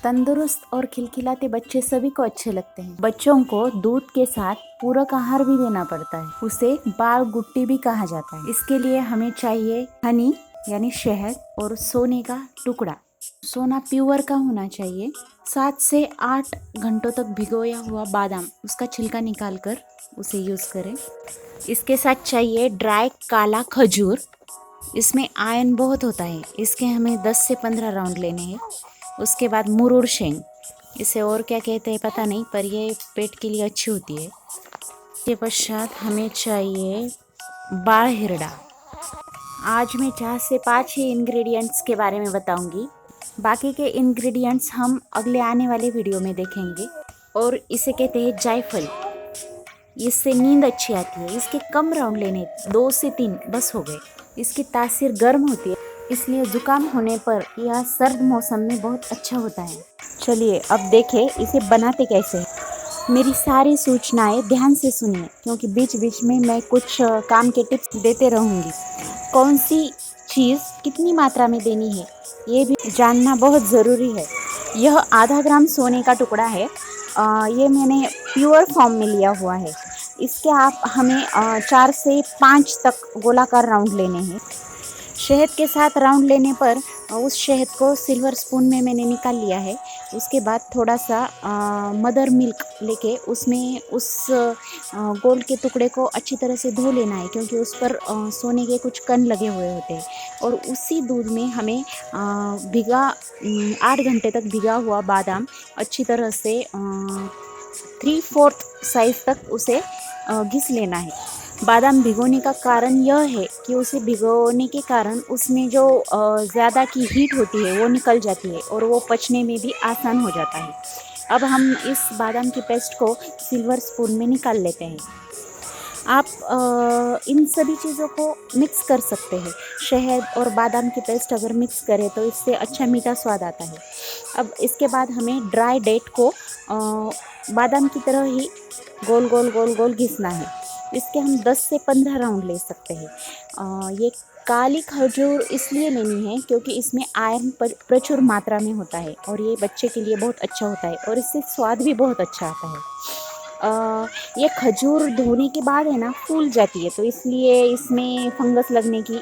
तंदुरुस्त और खिलखिलाते बच्चे सभी को अच्छे लगते हैं। बच्चों को दूध के साथ पूरक आहार भी देना पड़ता है। उसे बाल गुट्टी भी कहा जाता है। इसके लिए हमें चाहिए हनी यानी शहद और सोने का टुकड़ा। सोना प्योर का होना चाहिए। 7 से 8 घंटों तक भिगोया हुआ बादाम, उसका छिलका निकालकर उसे यूज करें। इसके साथ चाहिए ड्राई काला खजूर। इसमें आयरन बहुत होता है। इसके हमें 10 से 15 राउंड लेने हैं। उसके बाद मुरुड़ शेंग, इसे और क्या कहते हैं पता नहीं, पर ये पेट के लिए अच्छी होती है। इसके पश्चात हमें चाहिए बाल हिरड़ा। आज मैं 4 से 5 ही इंग्रेडिएंट्स के बारे में बताऊंगी। बाकी के इंग्रेडिएंट्स हम अगले आने वाले वीडियो में देखेंगे। और इसे कहते हैं जायफल। इससे नींद अच्छी आती है। इसके कम राउंड लेने, 2 से 3 बस हो गए। इसकी तासीर गर्म होती है, इसलिए जुकाम होने पर या सर्द मौसम में बहुत अच्छा होता है। चलिए अब देखें इसे बनाते कैसे हैं। मेरी सारी सूचनाएं ध्यान से सुनिए, क्योंकि बीच बीच में मैं कुछ काम के टिप्स देते रहूँगी। कौन सी चीज़ कितनी मात्रा में देनी है ये भी जानना बहुत ज़रूरी है। यह आधा ग्राम सोने का टुकड़ा है। ये मैंने प्योर फॉर्म में लिया हुआ है। इसके आप हमें 4 से 5 तक गोलाकार राउंड लेने हैं। शहद के साथ राउंड लेने पर उस शहद को सिल्वर स्पून में मैंने निकाल लिया है। उसके बाद थोड़ा सा मदर मिल्क लेके उसमें उस गोल के टुकड़े को अच्छी तरह से धो लेना है, क्योंकि उस पर सोने के कुछ कण लगे हुए होते हैं। और उसी दूध में हमें 8 घंटे तक भिगा हुआ बादाम अच्छी तरह से 3/4 साइज तक उसे घिस लेना है। बादाम भिगोने का कारण यह है कि उसे भिगोने के कारण उसमें जो ज़्यादा की हीट होती है वो निकल जाती है और वो पचने में भी आसान हो जाता है। अब हम इस बादाम की पेस्ट को सिल्वर स्पून में निकाल लेते हैं। आप इन सभी चीज़ों को मिक्स कर सकते हैं। शहद और बादाम की पेस्ट अगर मिक्स करें तो इससे अच्छा मीठा स्वाद आता है। अब इसके बाद हमें ड्राई डेट को बादाम की तरह ही गोल गोल गोल गोल घिसना है। इसके हम 10 से 15 राउंड ले सकते हैं। ये काली खजूर इसलिए लेनी है क्योंकि इसमें आयरन प्रचुर मात्रा में होता है और ये बच्चे के लिए बहुत अच्छा होता है और इससे स्वाद भी बहुत अच्छा आता है। ये खजूर धोने के बाद है ना फूल जाती है, तो इसलिए इसमें फंगस लगने की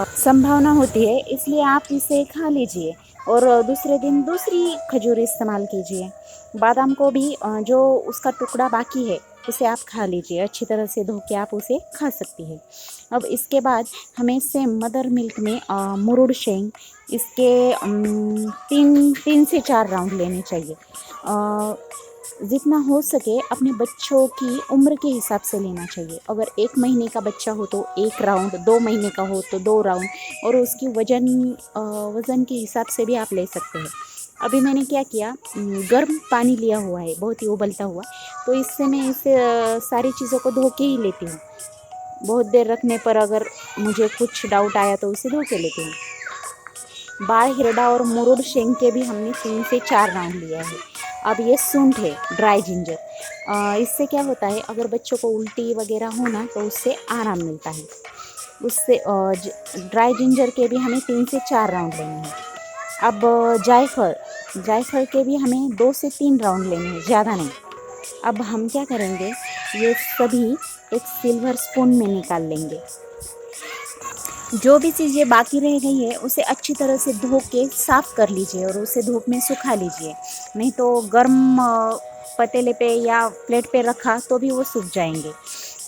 संभावना होती है। इसलिए आप इसे खा लीजिए और दूसरे दिन दूसरी खजूर इस्तेमाल कीजिए। बादाम को भी जो उसका टुकड़ा बाकी है उसे आप खा लीजिए। अच्छी तरह से धो के आप उसे खा सकती है। अब इसके बाद हमें सेम मदर मिल्क में मुरुड़ शेंग, इसके 3 से 4 राउंड लेने चाहिए। जितना हो सके अपने बच्चों की उम्र के हिसाब से लेना चाहिए। अगर 1 महीने का बच्चा हो तो 1 राउंड, 2 महीने का हो तो 2 राउंड, और उसकी वज़न के हिसाब से भी आप ले सकते हैं। अभी मैंने क्या किया, गर्म पानी लिया हुआ है, बहुत ही उबलता हुआ, तो इससे मैं इसे सारी चीज़ों को धो के ही लेती हूँ। बहुत देर रखने पर अगर मुझे कुछ डाउट आया तो उसे धो के लेती हूँ। बाल हिरड़ा और मुरुड़ शेंग के भी हमने 3 से 4 राउंड लिया है। अब ये सूंठ है, ड्राई जिंजर। इससे क्या होता है, अगर बच्चों को उल्टी वगैरह हो ना तो उससे आराम मिलता है। उससे ड्राई जिंजर के भी हमें 3 से 4 राउंड लेने हैं। अब जायफल के भी हमें 2 से 3 राउंड लेने हैं, ज़्यादा नहीं। अब हम क्या करेंगे, ये सभी एक सिल्वर स्पून में निकाल लेंगे। जो भी चीज़ें बाकी रह गई है उसे अच्छी तरह से धो के साफ़ कर लीजिए और उसे धूप में सुखा लीजिए। नहीं तो गर्म पतीले पे या प्लेट पे रखा तो भी वो सूख जाएंगे।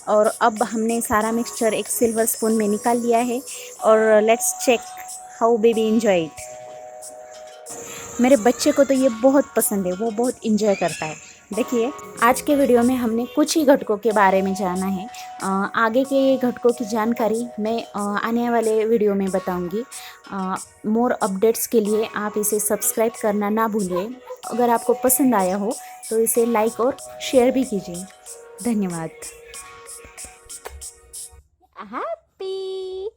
और अब हमने सारा मिक्सचर एक सिल्वर स्पून में निकाल लिया है और let's check how baby enjoy it. मेरे बच्चे को तो ये बहुत पसंद है, वो बहुत इंजॉय करता है। देखिए, आज के वीडियो में हमने कुछ ही घटकों के बारे में जाना है। आगे के घटकों की जानकारी मैं आने वाले वीडियो में बताऊंगी। मोर अपडेट्स के लिए आप इसे सब्सक्राइब करना ना भूलिए। अगर आपको पसंद आया हो तो इसे लाइक और शेयर भी कीजिए। धन्यवाद। हैप्पी